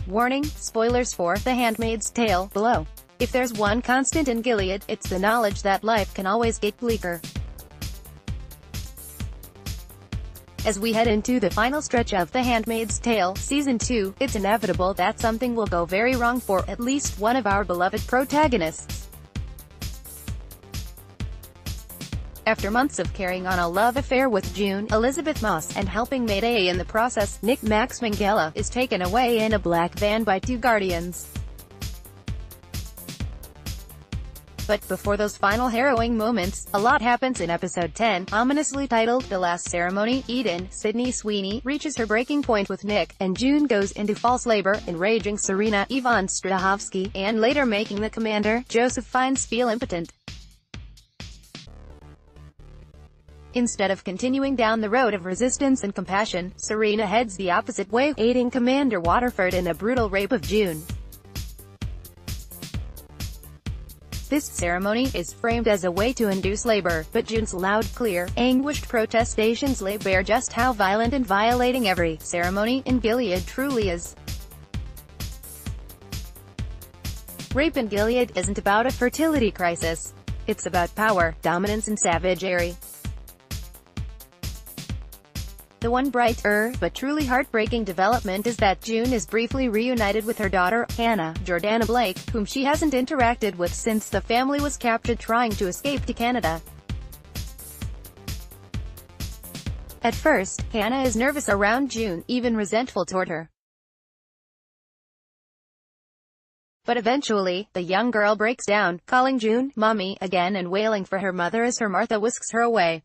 Warning, spoilers for The Handmaid's Tale, below. If there's one constant in Gilead, it's the knowledge that life can always get bleaker. As we head into the final stretch of The Handmaid's Tale, Season 2, it's inevitable that something will go very wrong for at least one of our beloved protagonists. After months of carrying on a love affair with June, Elizabeth Moss, and helping Mayday in the process, Nick Max Minghella is taken away in a black van by two guardians. But before those final harrowing moments, a lot happens in episode 10, ominously titled The Last Ceremony. Eden, Sydney Sweeney, reaches her breaking point with Nick, and June goes into false labor, enraging Serena, Yvonne Strahovski, and later making the commander, Joseph Fiennes, feel impotent. Instead of continuing down the road of resistance and compassion, Serena heads the opposite way, aiding Commander Waterford in a brutal rape of June. This ceremony is framed as a way to induce labor, but June's loud, clear, anguished protestations lay bare just how violent and violating every ceremony in Gilead truly is. Rape in Gilead isn't about a fertility crisis. It's about power, dominance and savagery. The one brighter, but truly heartbreaking development is that June is briefly reunited with her daughter, Hannah Jordana Blake, whom she hasn't interacted with since the family was captured trying to escape to Canada. At first, Hannah is nervous around June, even resentful toward her. But eventually, the young girl breaks down, calling June "Mommy" again and wailing for her mother as her Martha whisks her away.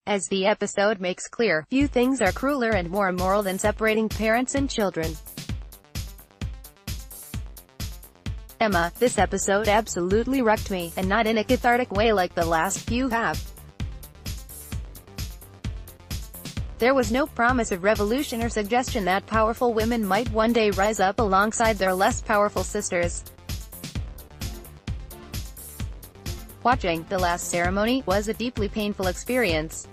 As the episode makes clear, few things are crueler and more immoral than separating parents and children. Emma, this episode absolutely wrecked me, and not in a cathartic way like the last few have. There was no promise of revolution or suggestion that powerful women might one day rise up alongside their less powerful sisters. Watching The Last Ceremony was a deeply painful experience.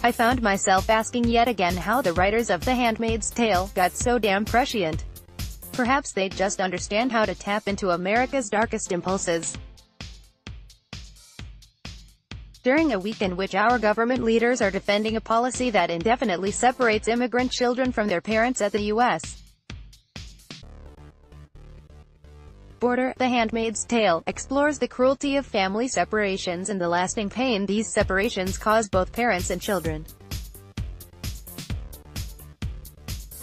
I found myself asking yet again how the writers of The Handmaid's Tale got so damn prescient. Perhaps they just understand how to tap into America's darkest impulses. During a week in which our government leaders are defending a policy that indefinitely separates immigrant children from their parents at the U.S. border, The Handmaid's Tale explores the cruelty of family separations and the lasting pain these separations cause both parents and children.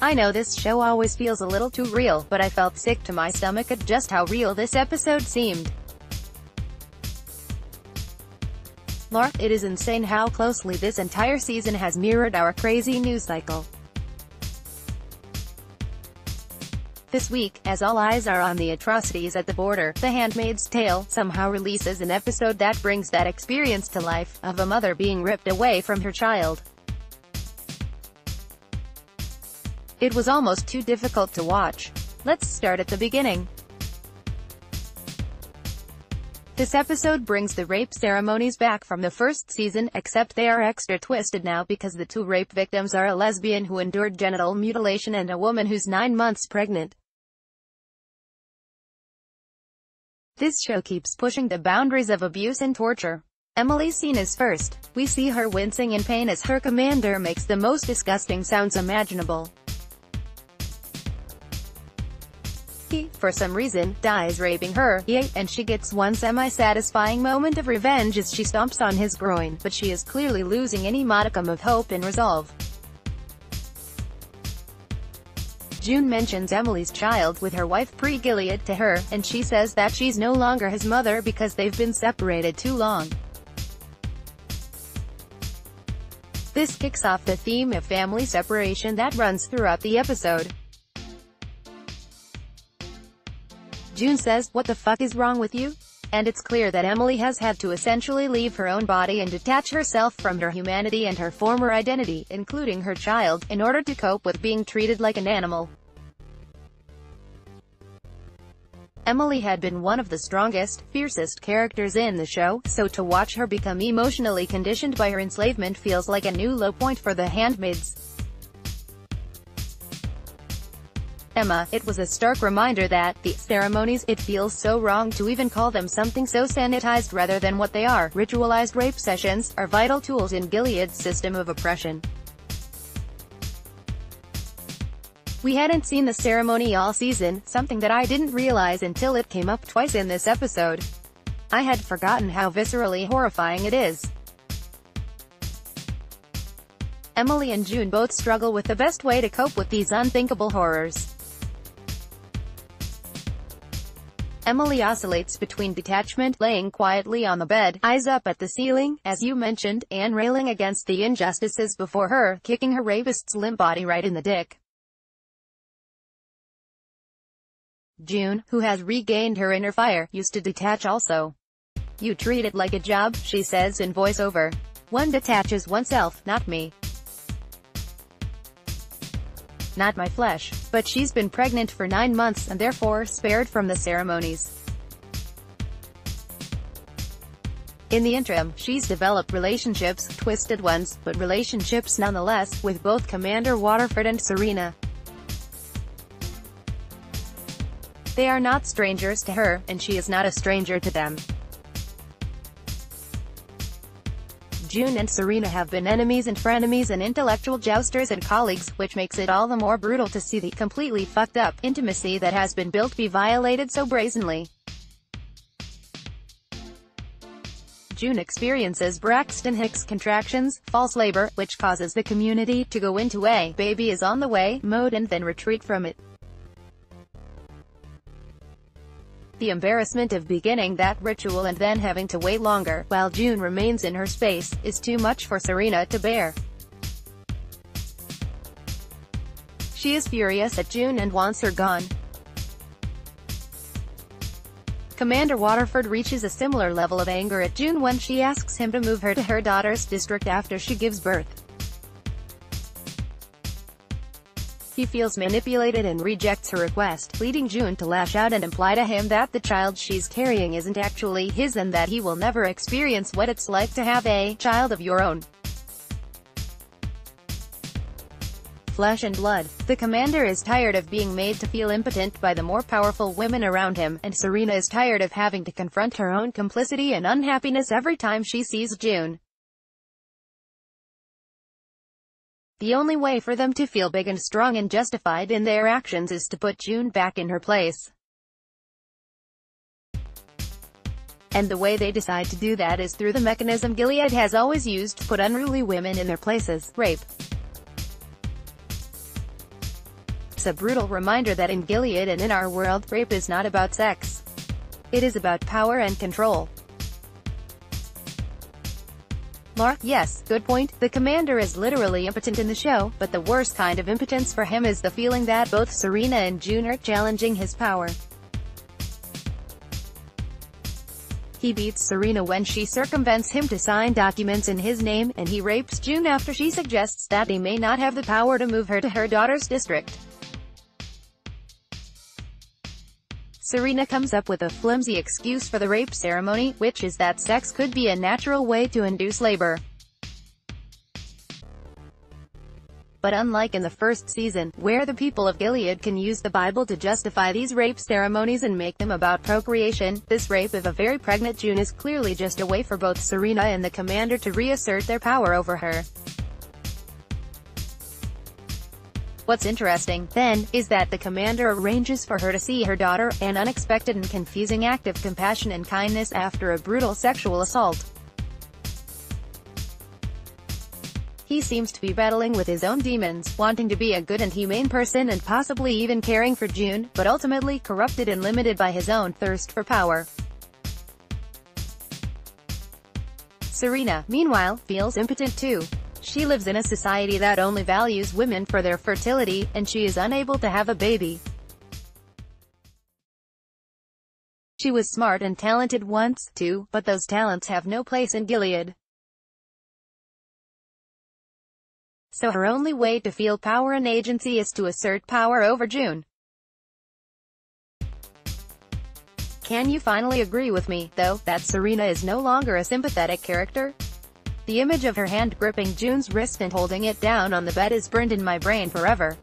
I know this show always feels a little too real, but I felt sick to my stomach at just how real this episode seemed. Lord, it is insane how closely this entire season has mirrored our crazy news cycle. This week, as all eyes are on the atrocities at the border, The Handmaid's Tale somehow releases an episode that brings that experience to life, of a mother being ripped away from her child. It was almost too difficult to watch. Let's start at the beginning. This episode brings the rape ceremonies back from the first season, except they are extra twisted now because the two rape victims are a lesbian who endured genital mutilation and a woman who's 9 months pregnant. This show keeps pushing the boundaries of abuse and torture. Emily's scene is first. We see her wincing in pain as her commander makes the most disgusting sounds imaginable. He, for some reason, dies raping her, and she gets one semi-satisfying moment of revenge as she stomps on his groin, but she is clearly losing any modicum of hope and resolve. June mentions Emily's child with her wife pre-Gilead to her, and she says that she's no longer his mother because they've been separated too long. This kicks off the theme of family separation that runs throughout the episode. June says, "What the fuck is wrong with you?" And it's clear that Emily has had to essentially leave her own body and detach herself from her humanity and her former identity, including her child, in order to cope with being treated like an animal. Emily had been one of the strongest, fiercest characters in the show, so to watch her become emotionally conditioned by her enslavement feels like a new low point for the Handmaids. Emma, it was a stark reminder that, the ceremonies, it feels so wrong to even call them something so sanitized rather than what they are. Ritualized rape sessions are vital tools in Gilead's system of oppression. We hadn't seen the ceremony all season, something that I didn't realize until it came up twice in this episode. I had forgotten how viscerally horrifying it is. Emily and June both struggle with the best way to cope with these unthinkable horrors. Emily oscillates between detachment, laying quietly on the bed, eyes up at the ceiling, as you mentioned, and railing against the injustices before her, kicking her rapist's limp body right in the dick. June, who has regained her inner fire, used to detach also. "You treat it like a job," she says in voiceover. "One detaches oneself, not me. Not my flesh." But she's been pregnant for 9 months and therefore spared from the ceremonies. In the interim, she's developed relationships, twisted ones, but relationships nonetheless, with both Commander Waterford and Serena. They are not strangers to her, and she is not a stranger to them. June and Serena have been enemies and frenemies and intellectual jousters and colleagues, which makes it all the more brutal to see the completely fucked up intimacy that has been built be violated so brazenly. June experiences Braxton Hicks contractions, false labor, which causes the community to go into a "baby is on the way" mode and then retreat from it. The embarrassment of beginning that ritual and then having to wait longer, while June remains in her space, is too much for Serena to bear. She is furious at June and wants her gone. Commander Waterford reaches a similar level of anger at June when she asks him to move her to her daughter's district after she gives birth. He feels manipulated and rejects her request, leading June to lash out and imply to him that the child she's carrying isn't actually his and that he will never experience what it's like to have a child of your own. Flesh and blood. The commander is tired of being made to feel impotent by the more powerful women around him, and Serena is tired of having to confront her own complicity and unhappiness every time she sees June. The only way for them to feel big and strong and justified in their actions is to put June back in her place. And the way they decide to do that is through the mechanism Gilead has always used to put unruly women in their places: rape. It's a brutal reminder that in Gilead and in our world, rape is not about sex. It is about power and control. Mark, yes, good point. The commander is literally impotent in the show, but the worst kind of impotence for him is the feeling that both Serena and June are challenging his power. He beats Serena when she circumvents him to sign documents in his name, and he rapes June after she suggests that he may not have the power to move her to her daughter's district. Serena comes up with a flimsy excuse for the rape ceremony, which is that sex could be a natural way to induce labor. But unlike in the first season, where the people of Gilead can use the Bible to justify these rape ceremonies and make them about procreation, this rape of a very pregnant June is clearly just a way for both Serena and the commander to reassert their power over her. What's interesting, then, is that the commander arranges for her to see her daughter, an unexpected and confusing act of compassion and kindness after a brutal sexual assault. He seems to be battling with his own demons, wanting to be a good and humane person and possibly even caring for June, but ultimately corrupted and limited by his own thirst for power. Serena, meanwhile, feels impotent too. She lives in a society that only values women for their fertility, and she is unable to have a baby. She was smart and talented once, too, but those talents have no place in Gilead. So her only way to feel power and agency is to assert power over June. Can you finally agree with me, though, that Serena is no longer a sympathetic character? The image of her hand gripping June's wrist and holding it down on the bed is burned in my brain forever.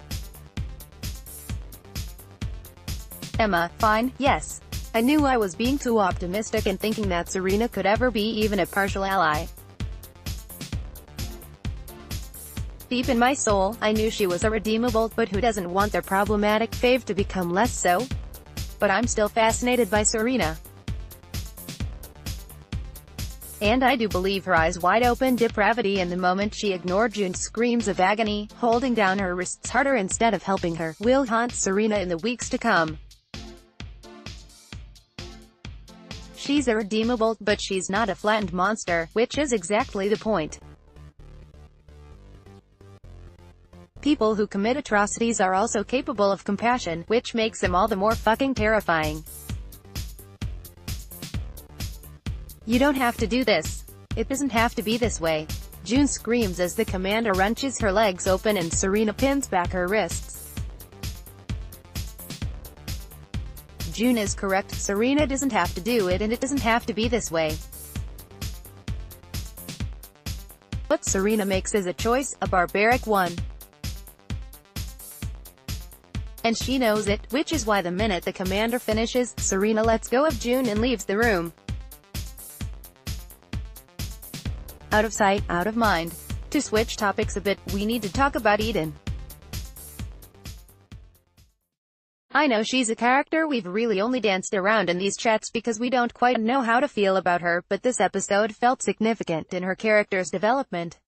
Emma, fine, yes. I knew I was being too optimistic and thinking that Serena could ever be even a partial ally. Deep in my soul, I knew she was a redeemable, but who doesn't want their problematic fave to become less so? But I'm still fascinated by Serena. And I do believe her eyes wide open depravity in the moment she ignored June's screams of agony, holding down her wrists harder instead of helping her, will haunt Serena in the weeks to come. She's a redeemable, but she's not a flattened monster, which is exactly the point. People who commit atrocities are also capable of compassion, which makes them all the more fucking terrifying. You don't have to do this. It doesn't have to be this way. June screams as the commander wrenches her legs open and Serena pins back her wrists. June is correct, Serena doesn't have to do it and it doesn't have to be this way. What Serena makes is a choice, a barbaric one. And she knows it, which is why the minute the commander finishes, Serena lets go of June and leaves the room. Out of sight, out of mind. To switch topics a bit, we need to talk about Eden. I know she's a character we've really only danced around in these chats because we don't quite know how to feel about her, but this episode felt significant in her character's development.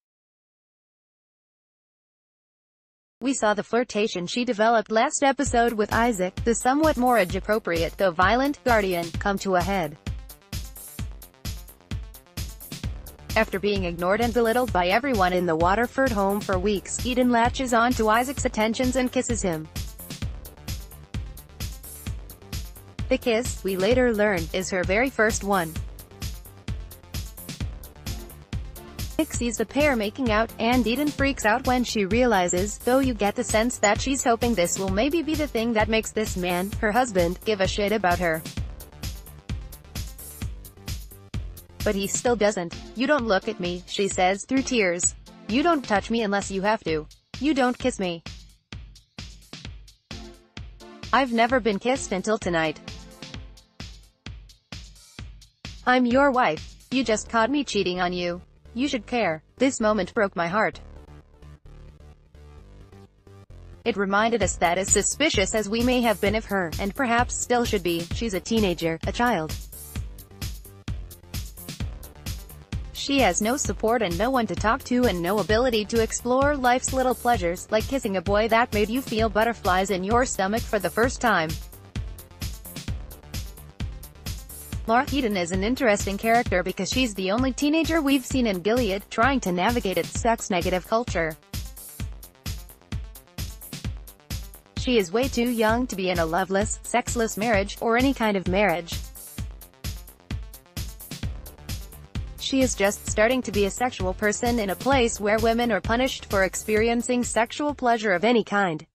We saw the flirtation she developed last episode with Isaac, the somewhat more age-appropriate though violent guardian, come to a head. After being ignored and belittled by everyone in the Waterford home for weeks, Eden latches on to Isaac's attentions and kisses him. The kiss, we later learn, is her very first one. Nick sees the pair making out, and Eden freaks out when she realizes, though you get the sense that she's hoping this will maybe be the thing that makes this man, her husband, give a shit about her. But he still doesn't. You don't look at me, she says through tears. You don't touch me unless you have to. You don't kiss me. I've never been kissed until tonight. I'm your wife. You just caught me cheating on you. You should care. This moment broke my heart. It reminded us that as suspicious as we may have been of her, and perhaps still should be, she's a teenager, a child. She has no support and no one to talk to and no ability to explore life's little pleasures, like kissing a boy that made you feel butterflies in your stomach for the first time. Laura Eden is an interesting character because she's the only teenager we've seen in Gilead, trying to navigate its sex-negative culture. She is way too young to be in a loveless, sexless marriage, or any kind of marriage. She is just starting to be a sexual person in a place where women are punished for experiencing sexual pleasure of any kind.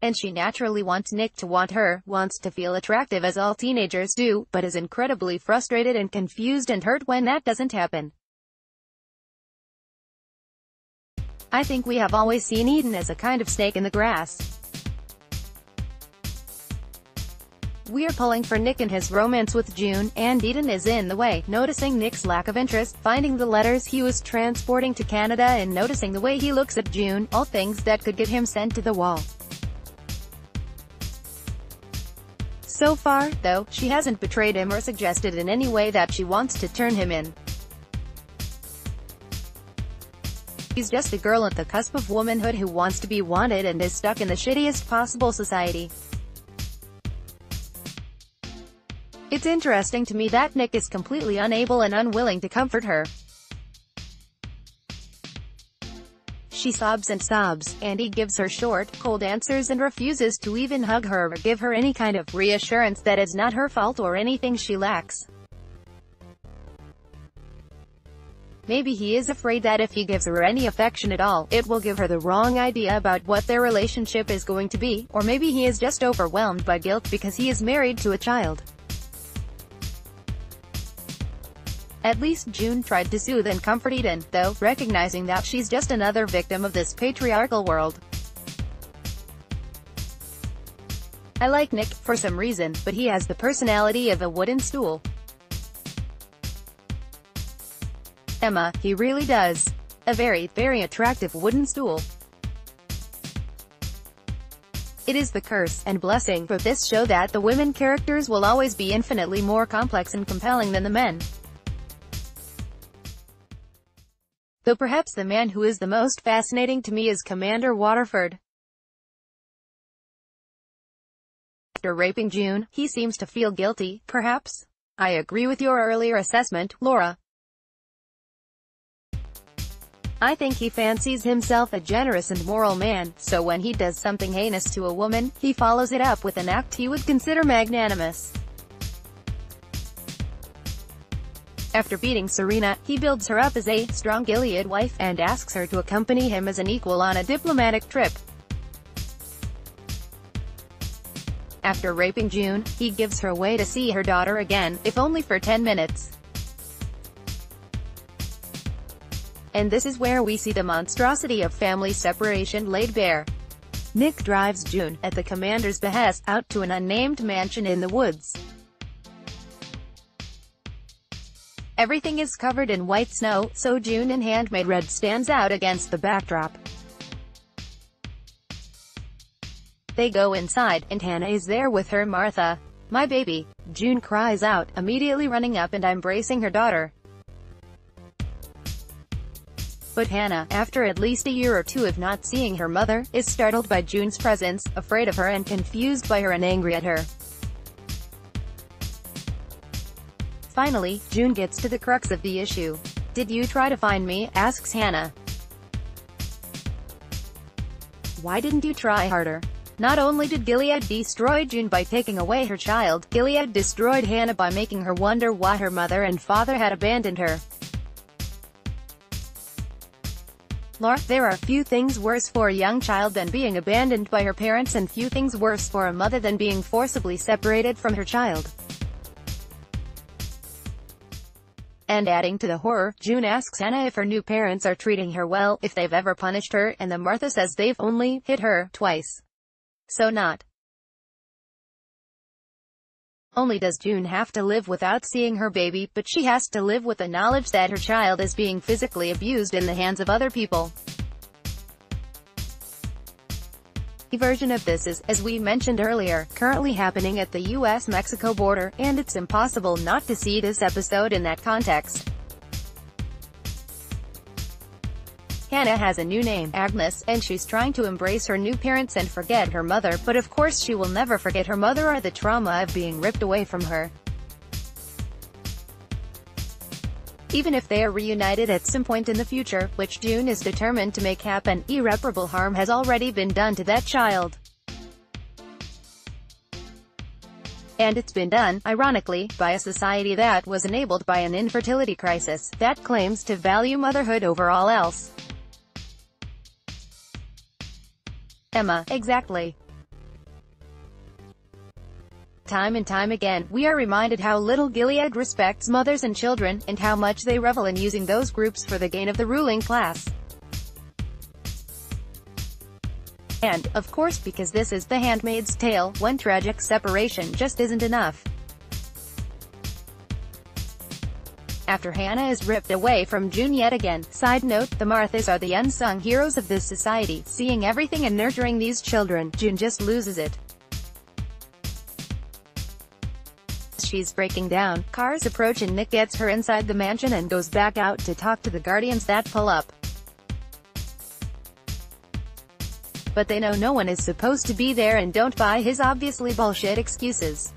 And she naturally wants Nick to want her, wants to feel attractive as all teenagers do, but is incredibly frustrated and confused and hurt when that doesn't happen. I think we have always seen Eden as a kind of snake in the grass. We're pulling for Nick and his romance with June, and Eden is in the way, noticing Nick's lack of interest, finding the letters he was transporting to Canada and noticing the way he looks at June, all things that could get him sent to the wall. So far, though, she hasn't betrayed him or suggested in any way that she wants to turn him in. She's just a girl at the cusp of womanhood who wants to be wanted and is stuck in the shittiest possible society. It's interesting to me that Nick is completely unable and unwilling to comfort her. She sobs and sobs, and he gives her short, cold answers and refuses to even hug her or give her any kind of reassurance that it's not her fault or anything she lacks. Maybe he is afraid that if he gives her any affection at all, it will give her the wrong idea about what their relationship is going to be, or maybe he is just overwhelmed by guilt because he is married to a child. At least June tried to soothe and comfort Eden, though, recognizing that she's just another victim of this patriarchal world. I like Nick, for some reason, but he has the personality of a wooden stool. Emma, he really does. A very, very attractive wooden stool. It is the curse and blessing for this show that the women characters will always be infinitely more complex and compelling than the men. Though perhaps the man who is the most fascinating to me is Commander Waterford. After raping June, he seems to feel guilty, perhaps? I agree with your earlier assessment, Laura. I think he fancies himself a generous and moral man, so when he does something heinous to a woman, he follows it up with an act he would consider magnanimous. After beating Serena, he builds her up as a strong Gilead wife, and asks her to accompany him as an equal on a diplomatic trip. After raping June, he gives her away to see her daughter again, if only for 10 minutes. And this is where we see the monstrosity of family separation laid bare. Nick drives June, at the commander's behest, out to an unnamed mansion in the woods. Everything is covered in white snow, so June in Handmaid red stands out against the backdrop. They go inside, and Hannah is there with her. Martha, my baby, June cries out, immediately running up and embracing her daughter. But Hannah, after at least a year or two of not seeing her mother, is startled by June's presence, afraid of her and confused by her and angry at her. Finally, June gets to the crux of the issue. Did you try to find me? Asks Hannah. Why didn't you try harder? Not only did Gilead destroy June by taking away her child, Gilead destroyed Hannah by making her wonder why her mother and father had abandoned her. Laura, there are few things worse for a young child than being abandoned by her parents, and few things worse for a mother than being forcibly separated from her child. And adding to the horror, June asks Hannah if her new parents are treating her well, if they've ever punished her, and the Martha says they've only hit her twice. So not only does June have to live without seeing her baby, but she has to live with the knowledge that her child is being physically abused in the hands of other people. A version of this is, as we mentioned earlier, currently happening at the US-Mexico border, and it's impossible not to see this episode in that context. Hannah has a new name, Agnes, and she's trying to embrace her new parents and forget her mother, but of course she will never forget her mother or the trauma of being ripped away from her. Even if they are reunited at some point in the future, which June is determined to make happen, irreparable harm has already been done to that child. And it's been done, ironically, by a society that was enabled by an infertility crisis, that claims to value motherhood over all else. Emma, exactly. Time and time again, we are reminded how little Gilead respects mothers and children, and how much they revel in using those groups for the gain of the ruling class. And, of course, because this is The Handmaid's Tale, one tragic separation just isn't enough. After Hannah is ripped away from June yet again. Side note, the Marthas are the unsung heroes of this society. Seeing everything and nurturing these children, June just loses it. She's breaking down. Cars approach and Nick gets her inside the mansion and goes back out to talk to the guardians that pull up. But they know no one is supposed to be there and don't buy his obviously bullshit excuses.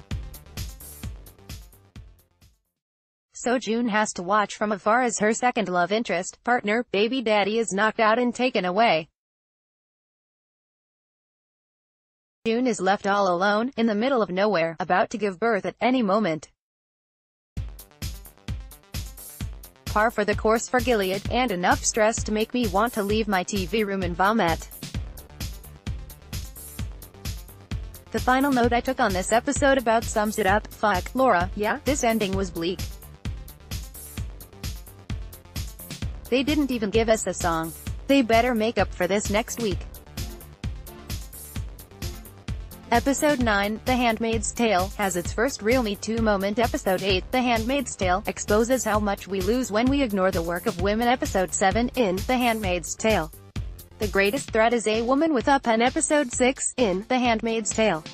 So June has to watch from afar as her second love interest, partner, baby daddy is knocked out and taken away. June is left all alone, in the middle of nowhere, about to give birth at any moment. par for the course for Gilead, and enough stress to make me want to leave my TV room and vomit. The final note I took on this episode about sums it up. Fuck, Laura, yeah, this ending was bleak. They didn't even give us a song. They better make up for this next week. Episode 9, The Handmaid's Tale, has its first real Me Too moment. Episode 8, The Handmaid's Tale, exposes how much we lose when we ignore the work of women. Episode 7, in The Handmaid's Tale, the greatest threat is a woman with a pen. Episode 6, in The Handmaid's Tale,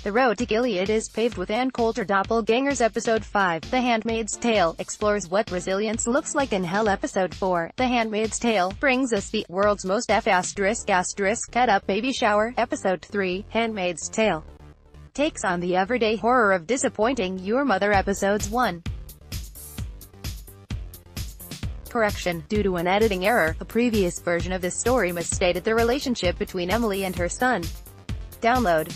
the road to Gilead is paved with Ann Coulter doppelgangers. Episode 5, The Handmaid's Tale, explores what resilience looks like in hell. Episode 4, The Handmaid's Tale, brings us the world's most cut up baby shower. Episode 3, Handmaid's Tale, takes on the everyday horror of disappointing your mother. Episodes 1. Correction: due to an editing error, the previous version of this story misstated the relationship between Emily and her son. Download.